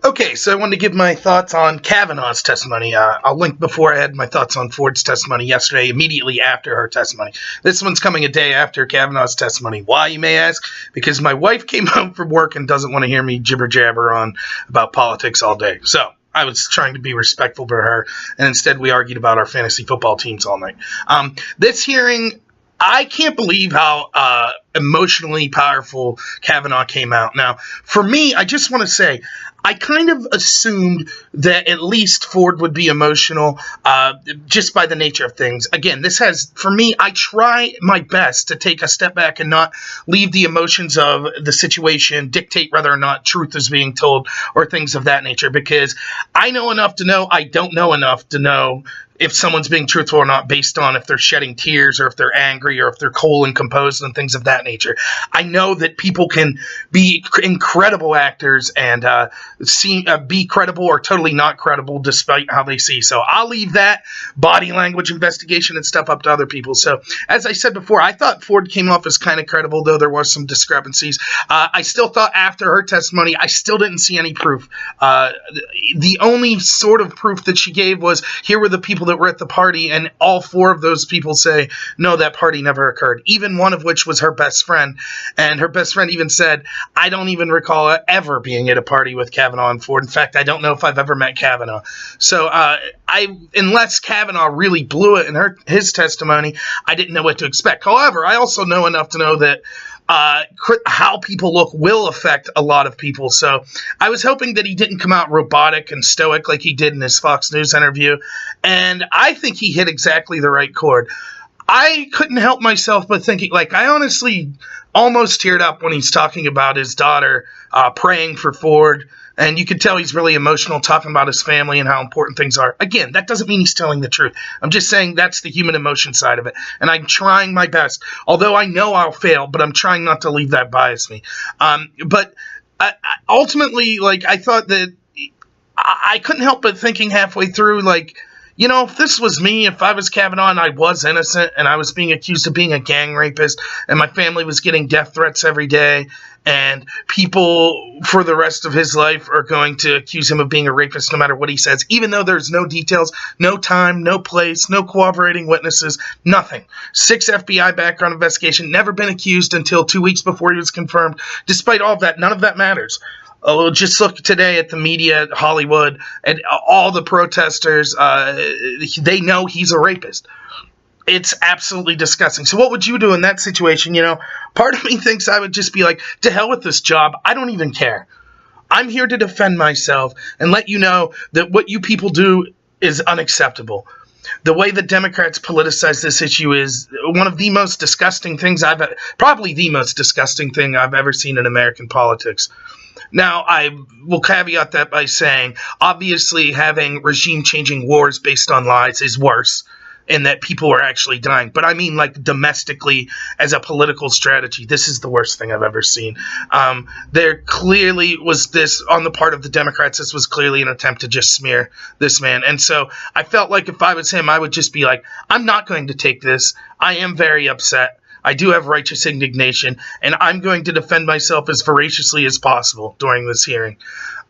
Okay, so I wanted to give my thoughts on Kavanaugh's testimony. I'll link before I had my thoughts on Ford's testimony yesterday, immediately after her testimony. This one's coming a day after Kavanaugh's testimony. Why, you may ask? Because my wife came home from work and doesn't want to hear me jibber-jabber on about politics all day. So I was trying to be respectful to her, and instead we argued about our fantasy football teams all night. This hearing, I can't believe how emotionally powerful Kavanaugh came out. Now, for me, I just want to say, I kind of assumed that at least Ford would be emotional just by the nature of things. Again, for me, I try my best to take a step back and not leave the emotions of the situation dictate whether or not truth is being told or things of that nature, because I know enough to know I don't know enough to know if someone's being truthful or not based on if they're shedding tears or if they're angry or if they're cool and composed and things of that nature. I know that people can be incredible actors and be credible or totally not credible despite how they see. So I'll leave that body language investigation and stuff up to other people. So as I said before, I thought Ford came off as kind of credible, though there was some discrepancies. I still thought after her testimony, I still didn't see any proof. The only sort of proof that she gave was, here were the people that were at the party, and all four of those people say, no, that party never occurred, even one of which was her best friend. And her best friend even said, I don't even recall ever being at a party with Kavanaugh and Ford. In fact, I don't know if I've ever met Kavanaugh. So unless Kavanaugh really blew it in his testimony, I didn't know what to expect. However, I also know enough to know that how people look will affect a lot of people. So I was hoping that he didn't come out robotic and stoic like he did in his Fox News interview. And I think he hit exactly the right chord. I couldn't help myself but thinking, I honestly almost teared up when he's talking about his daughter praying for Ford. And you could tell he's really emotional, talking about his family and how important things are. Again, that doesn't mean he's telling the truth. I'm just saying that's the human emotion side of it. And I'm trying my best, although I know I'll fail, but I'm trying not to leave that bias me. But ultimately, I thought that I couldn't help but thinking halfway through, if this was me, if I was Kavanaugh and I was innocent and I was being accused of being a gang rapist and my family was getting death threats every day and people for the rest of his life are going to accuse him of being a rapist no matter what he says, even though there's no details, no time, no place, no corroborating witnesses, nothing. 6 FBI background investigation, never been accused until 2 weeks before he was confirmed. Despite all of that, none of that matters. Just look today at the media, Hollywood, and all the protesters. They know he's a rapist. It's absolutely disgusting. So what would you do in that situation? Part of me thinks I would just be like, to hell with this job. I don't even care. I'm here to defend myself and let you know that what you people do is unacceptable. The way the Democrats politicize this issue is one of the most disgusting things probably the most disgusting thing I've ever seen in American politics. Now, I will caveat that by saying, obviously, having regime-changing wars based on lies is worse, in that people are actually dying. But I mean, domestically, as a political strategy, this is the worst thing I've ever seen. There clearly was this, on the part of the Democrats, this was clearly an attempt to just smear this man. And so I felt like if I was him, I would just be like, I'm not going to take this. I am very upset. I do have righteous indignation, and I'm going to defend myself as voraciously as possible during this hearing.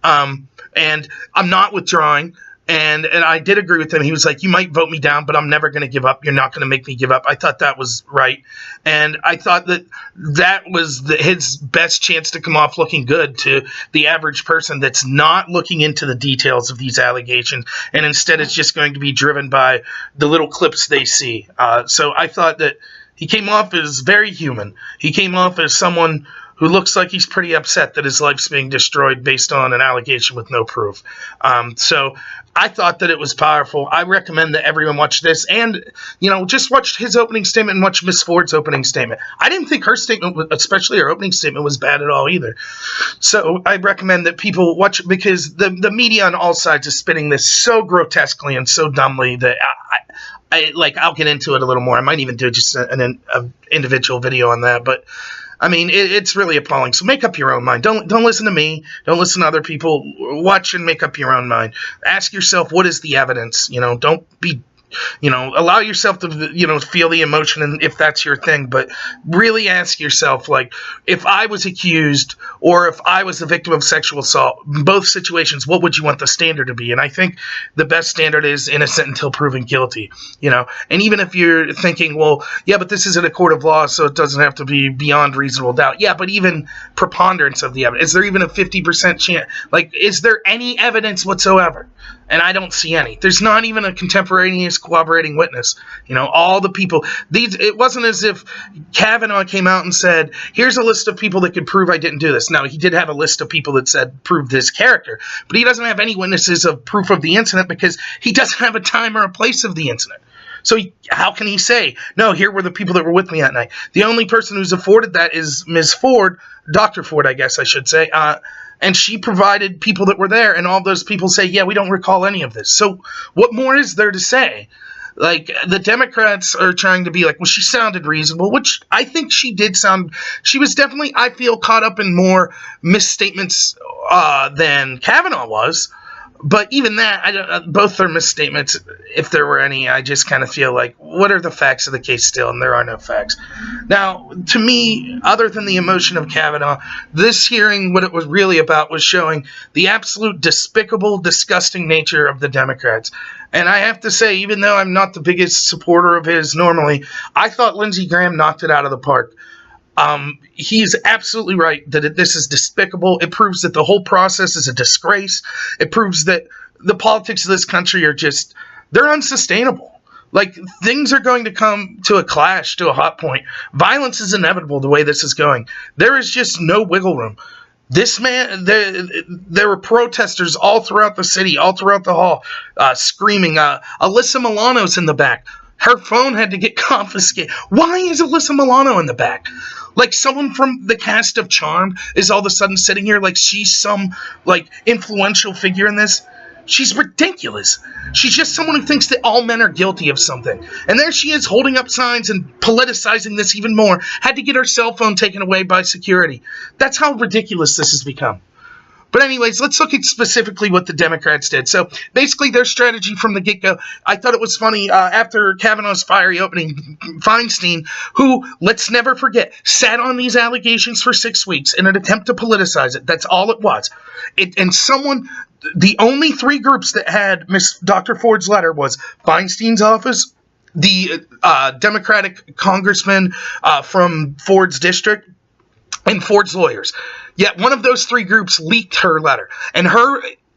And I'm not withdrawing. And I did agree with him. He was like, you might vote me down, but I'm never going to give up. You're not going to make me give up. I thought that was right. And I thought that was his best chance to come off looking good to the average person that's not looking into the details of these allegations. And instead it's just going to be driven by the little clips they see. So I thought that he came off as very human. He came off as someone who looks like he's pretty upset that his life's being destroyed based on an allegation with no proof. So I thought that it was powerful. I recommend that everyone watch this and, just watch his opening statement and watch Miss Ford's opening statement. I didn't think her statement, especially her opening statement, was bad at all either. So I recommend that people watch it because the media on all sides is spinning this so grotesquely and so dumbly that I'll get into it a little more. I might even do just an individual video on that, but I mean, it's really appalling. So make up your own mind. Don't listen to me. Don't listen to other people. Watch and make up your own mind. Ask yourself, what is the evidence? Don't be allow yourself to, feel the emotion, and if that's your thing, but really ask yourself, like, if I was accused or if I was the victim of sexual assault, in both situations, what would you want the standard to be? And I think the best standard is innocent until proven guilty, and even if you're thinking, well, yeah, but this isn't a court of law, so it doesn't have to be beyond reasonable doubt. Yeah, but even preponderance of the evidence, is there even a 50% chance? Like, is there any evidence whatsoever? And I don't see any. There's not even a contemporaneous corroborating witness. All the people. It wasn't as if Kavanaugh came out and said, here's a list of people that could prove I didn't do this. Now, he did have a list of people that said proved his character, but he doesn't have any witnesses of proof of the incident because he doesn't have a time or a place of the incident. So how can he say, no, here were the people that were with me that night? The only person who's afforded that is Ms. Ford, Dr. Ford, I guess I should say, and she provided people that were there, and all those people say, yeah, we don't recall any of this. So what more is there to say? Like, the Democrats are trying to be like, well, she sounded reasonable, which I think she did sound. She was definitely, I feel, caught up in more misstatements than Kavanaugh was. But even that, both are misstatements, if there were any. I just kind of feel like, what are the facts of the case still? And there are no facts. Now, to me, other than the emotion of Kavanaugh, this hearing, what it was really about was showing the absolute despicable, disgusting nature of the Democrats. And I have to say, even though I'm not the biggest supporter of his normally, I thought Lindsey Graham knocked it out of the park. He's absolutely right that this is despicable. It proves that the whole process is a disgrace. It proves that the politics of this country are just, they're unsustainable. Like, things are going to come to a clash, to a hot point. Violence is inevitable the way this is going. There is just no wiggle room. This man, there were protesters all throughout the city, all throughout the hall, screaming. Alyssa Milano's in the back. Her phone had to get confiscated. Why is Alyssa Milano in the back? Like, someone from the cast of Charmed is all of a sudden sitting here like she's some, like, influential figure in this. She's ridiculous. She's just someone who thinks that all men are guilty of something. And there she is holding up signs and politicizing this even more. Had to get her cell phone taken away by security. That's how ridiculous this has become. But anyways, let's look at specifically what the Democrats did. So basically their strategy from the get-go, I thought it was funny, after Kavanaugh's fiery opening, Feinstein, who, let's never forget, sat on these allegations for 6 weeks in an attempt to politicize it. That's all it was. The only three groups that had Miss Dr. Ford's letter was Feinstein's office, the Democratic congressman from Ford's district, and Ford's lawyers. Yet one of those three groups leaked her letter. And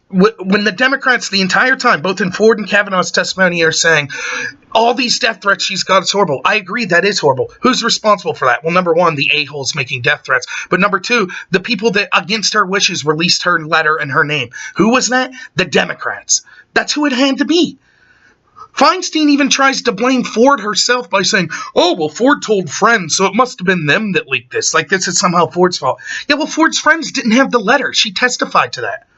when the Democrats the entire time, both in Ford and Kavanaugh's testimony, are saying, all these death threats she's got is horrible. I agree, that is horrible. Who's responsible for that? Well, number one, the a-holes making death threats. But number two, the people that, against her wishes, released her letter and her name. Who was that? The Democrats. That's who it had to be. Feinstein even tries to blame Ford herself by saying, oh, well, Ford told friends, so it must have been them that leaked this. Like, this is somehow Ford's fault. Yeah, well, Ford's friends didn't have the letter. She testified to that.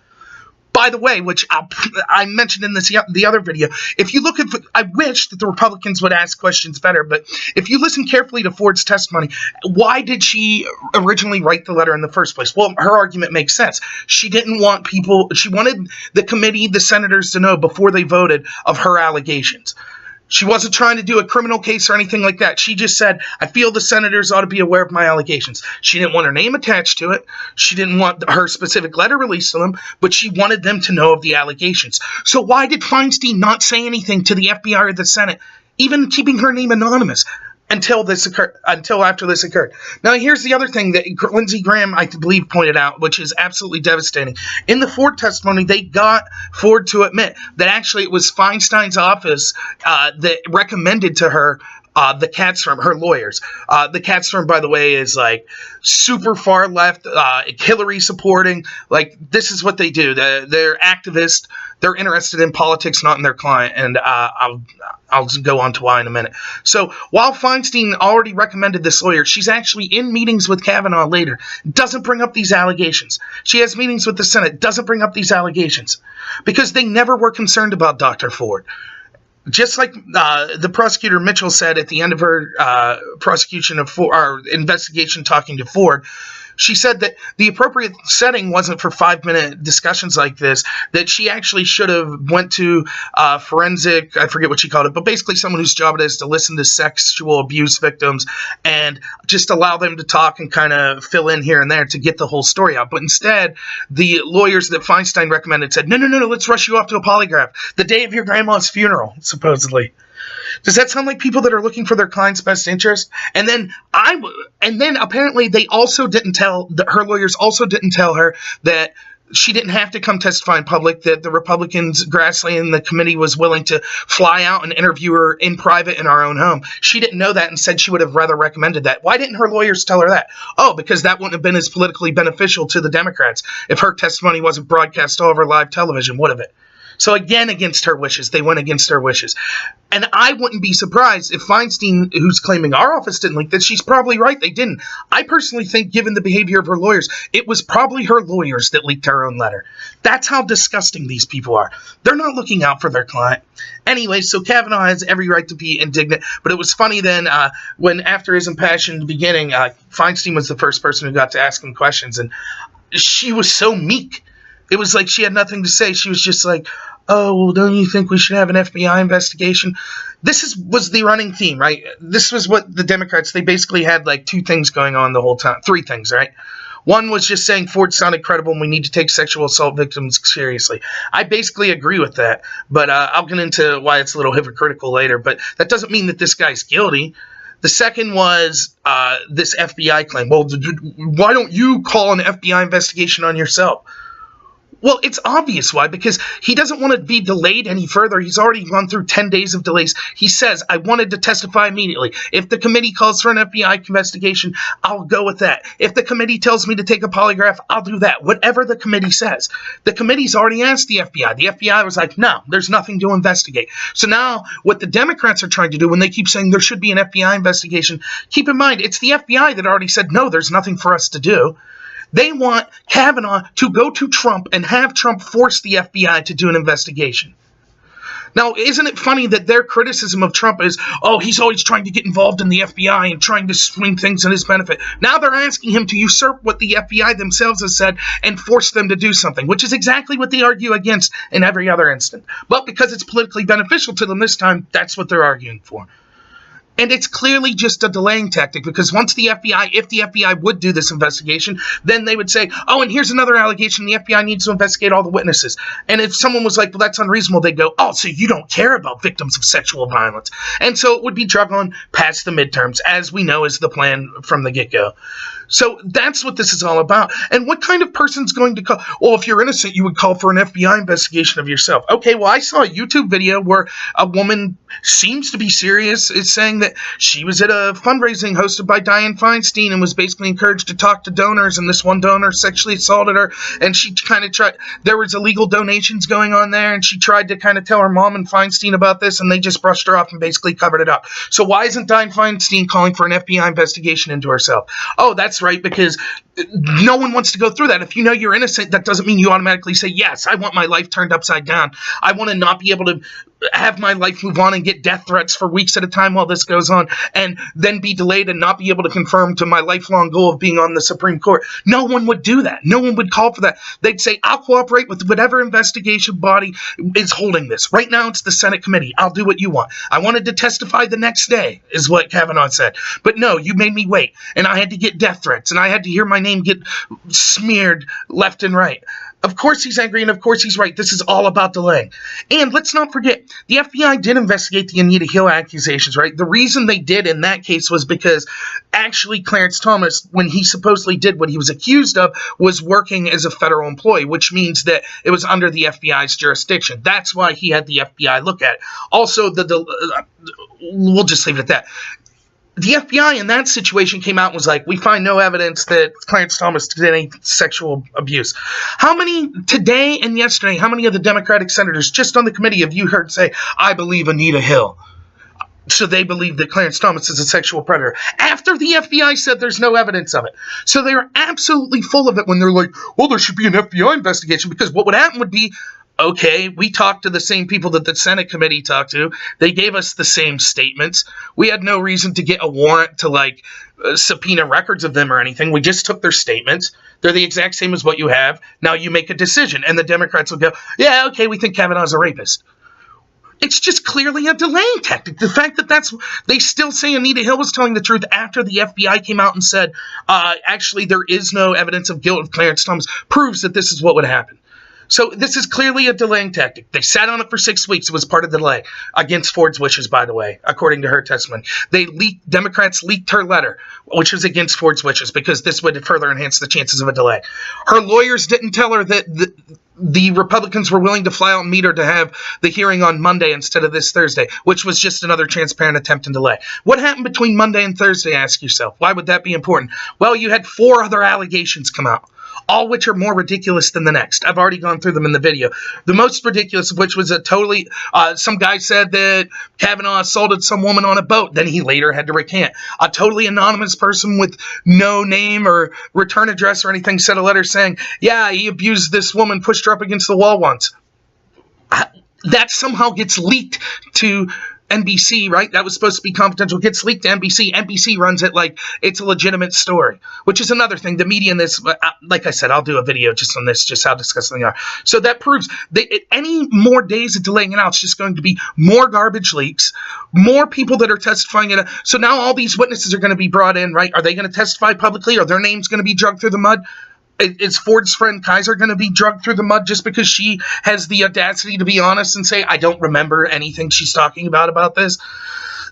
By the way, which I mentioned in the other video, if you look at, I wish that the Republicans would ask questions better, but if you listen carefully to Ford's testimony, why did she originally write the letter in the first place? Well, her argument makes sense. She didn't want she wanted the committee, the senators, to know before they voted of her allegations. She wasn't trying to do a criminal case or anything like that. She just said, I feel the senators ought to be aware of my allegations. She didn't want her name attached to it. She didn't want her specific letter released to them, but she wanted them to know of the allegations. So why did Feinstein not say anything to the FBI or the Senate, even keeping her name anonymous, until after this occurred? Now, here's the other thing that Lindsey Graham, I believe, pointed out, which is absolutely devastating. In the Ford testimony, they got Ford to admit that actually it was Feinstein's office that recommended to her the Katz firm, her lawyers. The Katz firm, by the way, is like super far left, Hillary supporting. Like, this is what they do. They're activists. They're interested in politics, not in their client. And I'll go on to why in a minute. So while Feinstein already recommended this lawyer, she's actually in meetings with Kavanaugh later. Doesn't bring up these allegations. She has meetings with the Senate. Doesn't bring up these allegations. Because they never were concerned about Dr. Ford. Just like the prosecutor Mitchell said at the end of her prosecution of Ford, or investigation talking to Ford, She said that the appropriate setting wasn't for 5-minute discussions like this, that she actually should have went to forensic, I forget what she called it, but basically someone whose job it is to listen to sexual abuse victims and just allow them to talk and kind of fill in here and there to get the whole story out. But instead, the lawyers that Feinstein recommended said, no, let's rush you off to a polygraph the day of your grandma's funeral, supposedly. Does that sound like people that are looking for their client's best interest? And then apparently they also didn't tell, her lawyers also didn't tell her that she didn't have to come testify in public, that the Republicans, Grassley, and the committee was willing to fly out and interview her in private in our own home. She didn't know that and said she would have rather recommended that. Why didn't her lawyers tell her that? Oh, because that wouldn't have been as politically beneficial to the Democrats if her testimony wasn't broadcast all over live television, would have it? So again, against her wishes, they went against her wishes. And I wouldn't be surprised if Feinstein, who's claiming our office didn't leak, that she's probably right, they didn't. I personally think, given the behavior of her lawyers, it was probably her lawyers that leaked her own letter. That's how disgusting these people are. They're not looking out for their client. Anyway, so Kavanaugh has every right to be indignant, but it was funny then when, after his impassioned beginning, Feinstein was the first person who got to ask him questions, and she was so meek. It was like she had nothing to say. She was just like, oh, well, don't you think we should have an FBI investigation? This was the running theme, right? This was what the Democrats, they basically had like two things going on the whole time. Three things, right? One was just saying Ford sounded credible and we need to take sexual assault victims seriously. I basically agree with that, but I'll get into why it's a little hypocritical later. But that doesn't mean that this guy's guilty. The second was this FBI claim. Well, why don't you call an FBI investigation on yourself? Well, it's obvious why, because he doesn't want to be delayed any further. He's already gone through 10 days of delays. He says, I wanted to testify immediately. If the committee calls for an FBI investigation, I'll go with that. If the committee tells me to take a polygraph, I'll do that. Whatever the committee says. The committee's already asked the FBI. The FBI was like, no, there's nothing to investigate. So now what the Democrats are trying to do when they keep saying there should be an FBI investigation, keep in mind, it's the FBI that already said, no, there's nothing for us to do. They want Kavanaugh to go to Trump and have Trump force the FBI to do an investigation. Now, isn't it funny that their criticism of Trump is, oh, he's always trying to get involved in the FBI and trying to swing things in his benefit. Now they're asking him to usurp what the FBI themselves has said and force them to do something, which is exactly what they argue against in every other instant. But because it's politically beneficial to them this time, that's what they're arguing for. And it's clearly just a delaying tactic, because once the FBI, if the FBI would do this investigation, then they would say, oh, and here's another allegation. The FBI needs to investigate all the witnesses. And if someone was like, well, that's unreasonable, they'd go, oh, so you don't care about victims of sexual violence. And so it would be drug on past the midterms, as we know is the plan from the get-go. So that's what this is all about. And what kind of person's going to call? Well, if you're innocent, you would call for an FBI investigation of yourself. Okay, well, I saw a YouTube video where a woman seems to be serious, is saying that she was at a fundraising hosted by Dianne Feinstein and was basically encouraged to talk to donors, and this one donor sexually assaulted her, and she kind of tried, there was illegal donations going on there, and she tried to kind of tell her mom and Feinstein about this, and they just brushed her off and basically covered it up. So why isn't Dianne Feinstein calling for an FBI investigation into herself? Oh, that's right, because no one wants to go through that. If you know you're innocent, that doesn't mean you automatically say, yes, I want my life turned upside down. I want to not be able to have my life move on and get death threats for weeks at a time while this goes on, and then be delayed and not be able to confirm to my lifelong goal of being on the Supreme Court. No one would do that. No one would call for that. They'd say, I'll cooperate with whatever investigation body is holding this. Right now, it's the Senate committee. I'll do what you want. I wanted to testify the next day, is what Kavanaugh said. But no, you made me wait, and I had to get death threats, and I had to hear my name get smeared left and right. Of course he's angry, and of course he's right. This is all about delaying. And let's not forget, the FBI did investigate the Anita Hill accusations, right? The reason they did in that case was because actually Clarence Thomas, when he supposedly did what he was accused of, was working as a federal employee, which means that it was under the FBI's jurisdiction. That's why he had the FBI look at it. Also, we'll just leave it at that. The FBI in that situation came out and was like, we find no evidence that Clarence Thomas did any sexual abuse. How many, today and yesterday, how many of the Democratic senators just on the committee have you heard say, I believe Anita Hill? So they believe that Clarence Thomas is a sexual predator, after the FBI said there's no evidence of it. So they're absolutely full of it when they're like, well, there should be an FBI investigation, because what would happen would be, Okay, we talked to the same people that the Senate committee talked to. They gave us the same statements. We had no reason to get a warrant to, like, subpoena records of them or anything. We just took their statements. They're the exact same as what you have. Now you make a decision. And the Democrats will go, yeah, okay, we think Kavanaugh's a rapist. It's just clearly a delaying tactic. The fact that they still say Anita Hill was telling the truth after the FBI came out and said, actually, there is no evidence of guilt of Clarence Thomas, proves that this is what would happen. So this is clearly a delaying tactic. They sat on it for 6 weeks. It was part of the delay, against Ford's wishes, by the way, according to her testimony. Democrats leaked her letter, which was against Ford's wishes, because this would further enhance the chances of a delay. Her lawyers didn't tell her that the Republicans were willing to fly out and meet her to have the hearing on Monday instead of this Thursday, which was just another transparent attempt and delay. What happened between Monday and Thursday, ask yourself? Why would that be important? Well, you had 4 other allegations come out, all which are more ridiculous than the next. I've already gone through them in the video. The most ridiculous of which was some guy said that Kavanaugh assaulted some woman on a boat. Then he later had to recant. A totally anonymous person with no name or return address or anything sent a letter saying, yeah, he abused this woman, pushed her up against the wall once. That somehow gets leaked to NBC, right? That was supposed to be confidential. Gets leaked to NBC. NBC runs it like it's a legitimate story, which is another thing. The media in this, like I said, I'll do a video just on this, just how disgusting they are. So that proves that any more days of delaying it out, it's just going to be more garbage leaks, more people that are testifying it. So now all these witnesses are going to be brought in, right? Are they going to testify publicly? Are their names going to be dragged through the mud? Is Ford's friend Kaiser going to be dragged through the mud just because she has the audacity to be honest and say, I don't remember anything she's talking about this?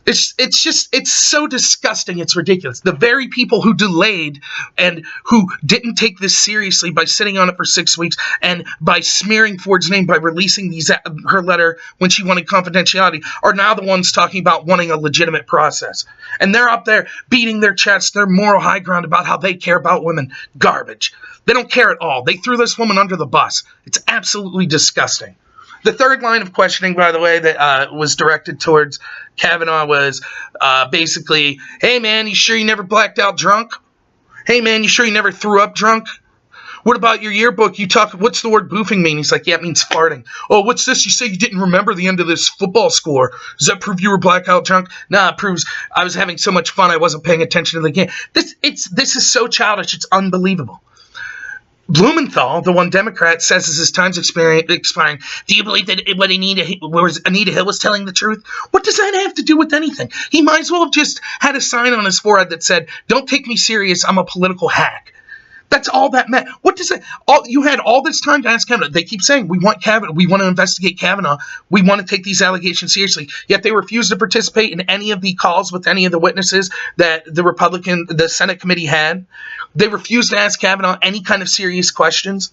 It's so disgusting. It's ridiculous. The very people who delayed and who didn't take this seriously by sitting on it for 6 weeks and by smearing Ford's name by releasing her letter when she wanted confidentiality are now the ones talking about wanting a legitimate process. And they're up there beating their chests, their moral high ground about how they care about women. Garbage. They don't care at all. They threw this woman under the bus. It's absolutely disgusting. The third line of questioning, by the way, that was directed towards Kavanaugh was basically, hey, man, you sure you never blacked out drunk? Hey, man, you sure you never threw up drunk? What about your yearbook? What's the word boofing mean? He's like, yeah, it means farting. Oh, what's this? You say you didn't remember the end of this football score. Does that prove you were blackout drunk? Nah, it proves I was having so much fun I wasn't paying attention to the game. This is so childish. It's unbelievable. Blumenthal, the one Democrat, says as his time's expiring, do you believe that Anita Hill was telling the truth? What does that have to do with anything? He might as well have just had a sign on his forehead that said, don't take me serious, I'm a political hack. That's all that meant. What does it? You had all this time to ask Kavanaugh. They keep saying, we want Kavanaugh. We want to investigate Kavanaugh. We want to take these allegations seriously. Yet they refuse to participate in any of the calls with any of the witnesses that the Senate committee had. They refuse to ask Kavanaugh any kind of serious questions.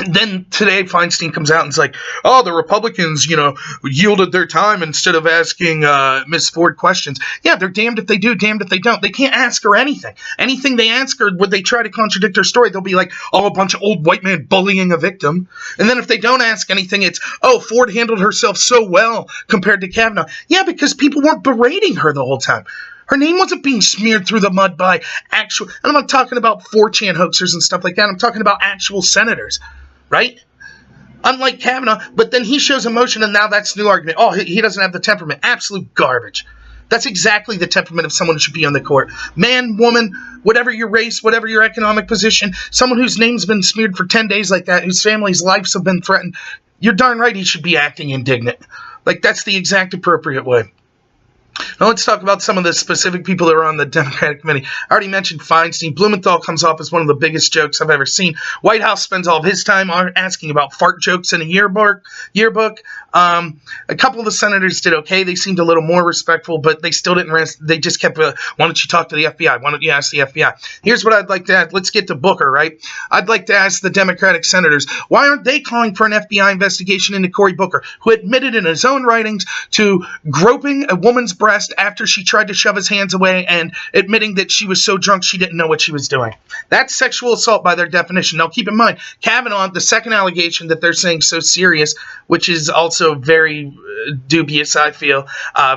Then today Feinstein comes out and is like, oh, the Republicans, yielded their time instead of asking Ms. Ford questions. Yeah, they're damned if they do, damned if they don't. They can't ask her anything. Anything they ask her, would they try to contradict her story, they'll be like, oh, a bunch of old white men bullying a victim. And then if they don't ask anything, it's, oh, Ford handled herself so well compared to Kavanaugh. Yeah, because people weren't berating her the whole time. Her name wasn't being smeared through the mud by and I'm not talking about 4chan hoaxers and stuff like that. I'm talking about actual senators. Right? Unlike Kavanaugh, but then he shows emotion and now that's the new argument. Oh, he doesn't have the temperament. Absolute garbage. That's exactly the temperament of someone who should be on the court. Man, woman, whatever your race, whatever your economic position, someone whose name's been smeared for 10 days like that, whose family's lives have been threatened, you're darn right he should be acting indignant. Like, that's the exact appropriate way. Now let's talk about some of the specific people that are on the Democratic committee. I already mentioned Feinstein. Blumenthal comes off as one of the biggest jokes I've ever seen. White House spends all of his time asking about fart jokes in a yearbook. A couple of the senators did okay. They seemed a little more respectful, but they still didn't rest. They just kept, why don't you talk to the FBI? Why don't you ask the FBI? Here's what I'd like to ask. Let's get to Booker, right? I'd like to ask the Democratic senators, why aren't they calling for an FBI investigation into Cory Booker, who admitted in his own writings to groping a woman's breast arrest after she tried to shove his hands away and admitting that she was so drunk she didn't know what she was doing. That's sexual assault by their definition. Now, keep in mind, Kavanaugh, the second allegation that they're saying so serious, which is also very dubious, I feel,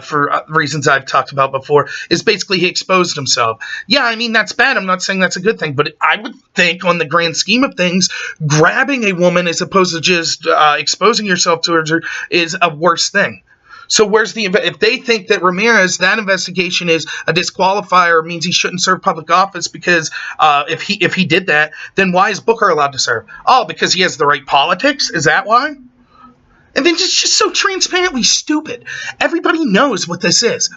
for reasons I've talked about before, is basically he exposed himself. Yeah, I mean, that's bad. I'm not saying that's a good thing, but I would think on the grand scheme of things, grabbing a woman as opposed to just exposing yourself to her is a worse thing. So if they think that Ramirez, that investigation is a disqualifier, means he shouldn't serve public office because if he did that, then why is Booker allowed to serve? Oh, because he has the right politics? Is that why? And then it's just so transparently stupid. Everybody knows what this is.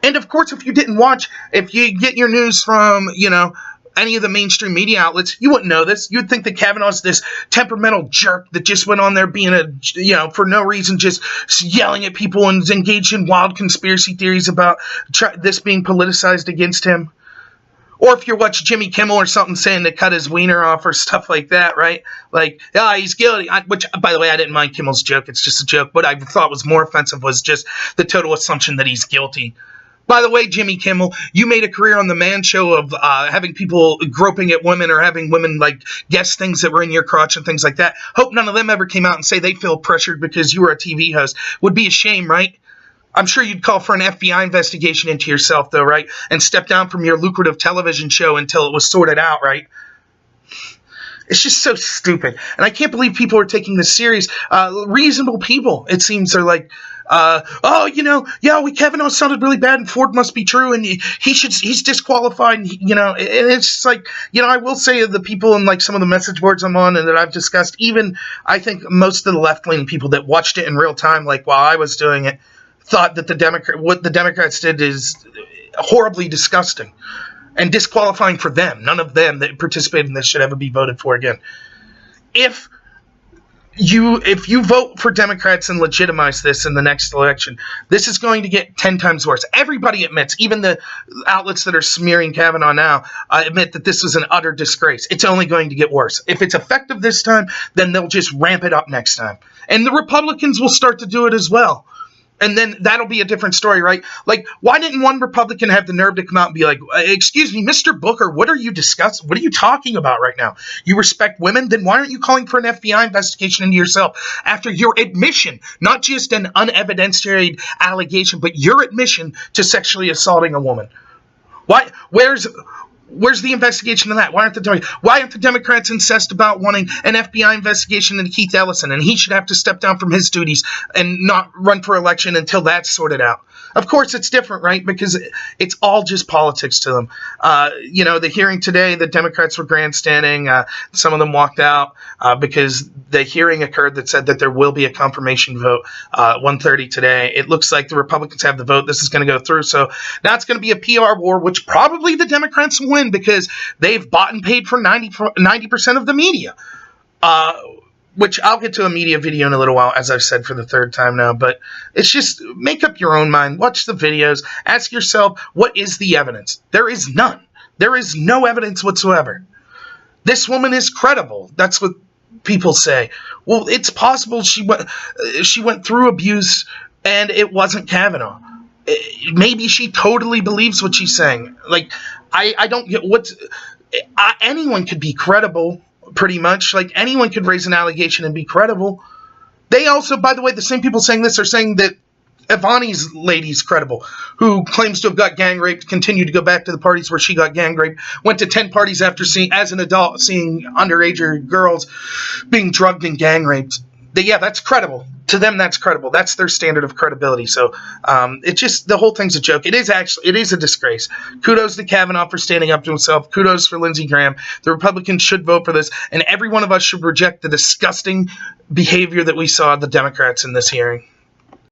And of course, if you get your news from, any of the mainstream media outlets, you wouldn't know this. You'd think that Kavanaugh's this temperamental jerk that just went on there being for no reason, just yelling at people and engaged in wild conspiracy theories about this being politicized against him. Or if you watch Jimmy Kimmel or something saying to cut his wiener off or stuff like that, right? Like, he's guilty. Which, by the way, I didn't mind Kimmel's joke. It's just a joke. What I thought was more offensive was just the total assumption that he's guilty. By the way, Jimmy Kimmel, you made a career on the Man Show of having people groping at women or having women guess things that were in your crotch and things like that. Hope none of them ever came out and say they feel pressured because you were a TV host. Would be a shame, right? I'm sure you'd call for an FBI investigation into yourself, though, right? And step down from your lucrative television show until it was sorted out, right? It's just so stupid. And I can't believe people are taking this serious. Reasonable people, it seems, are like, Kavanaugh sounded really bad and Ford must be true and he's disqualified, and it's just like, I will say the people in some of the message boards I'm on and that I've discussed, even I think most of the left-leaning people that watched it in real time, while I was doing it, thought that what the Democrats did is horribly disgusting and disqualifying for them. None of them that participated in this should ever be voted for again. If you vote for Democrats and legitimize this in the next election, this is going to get 10 times worse. Everybody admits, even the outlets that are smearing Kavanaugh now, admit that this was an utter disgrace. It's only going to get worse. If it's effective this time, then they'll just ramp it up next time. And the Republicans will start to do it as well. And then that'll be a different story, right? Why didn't one Republican have the nerve to come out and be like, excuse me, Mr. Booker, what are you discussing? What are you talking about right now? You respect women? Then why aren't you calling for an FBI investigation into yourself after your admission, not just an unevidentiated allegation, but your admission to sexually assaulting a woman? Why? Where's the investigation of that? Why aren't the Democrats incensed about wanting an FBI investigation into Keith Ellison, and he should have to step down from his duties and not run for election until that's sorted out? Of course, it's different, right? Because it's all just politics to them. The hearing today, the Democrats were grandstanding. Some of them walked out because the hearing occurred that said that there will be a confirmation vote 1:30 today. It looks like the Republicans have the vote. This is going to go through. So now it's going to be a PR war, which probably the Democrats will win because they've bought and paid for 90% of the media. Which I'll get to a media video in a little while, as I've said for the third time now. But it's just, make up your own mind. Watch the videos. Ask yourself, what is the evidence? There is none. There is no evidence whatsoever. This woman is credible. That's what people say. Well, it's possible she went through abuse and it wasn't Kavanaugh. Maybe she totally believes what she's saying. I don't get anyone could be credible. Pretty much, anyone could raise an allegation and be credible. They also, by the way, the same people saying this are saying that Ivani's lady's credible, who claims to have got gang raped, continued to go back to the parties where she got gang raped, went to 10 parties after as an adult, seeing underage girls being drugged and gang raped. That's credible. To them, that's credible. That's their standard of credibility. So the whole thing's a joke. It is a disgrace. Kudos to Kavanaugh for standing up to himself. Kudos for Lindsey Graham. The Republicans should vote for this, and every one of us should reject the disgusting behavior that we saw the Democrats in this hearing.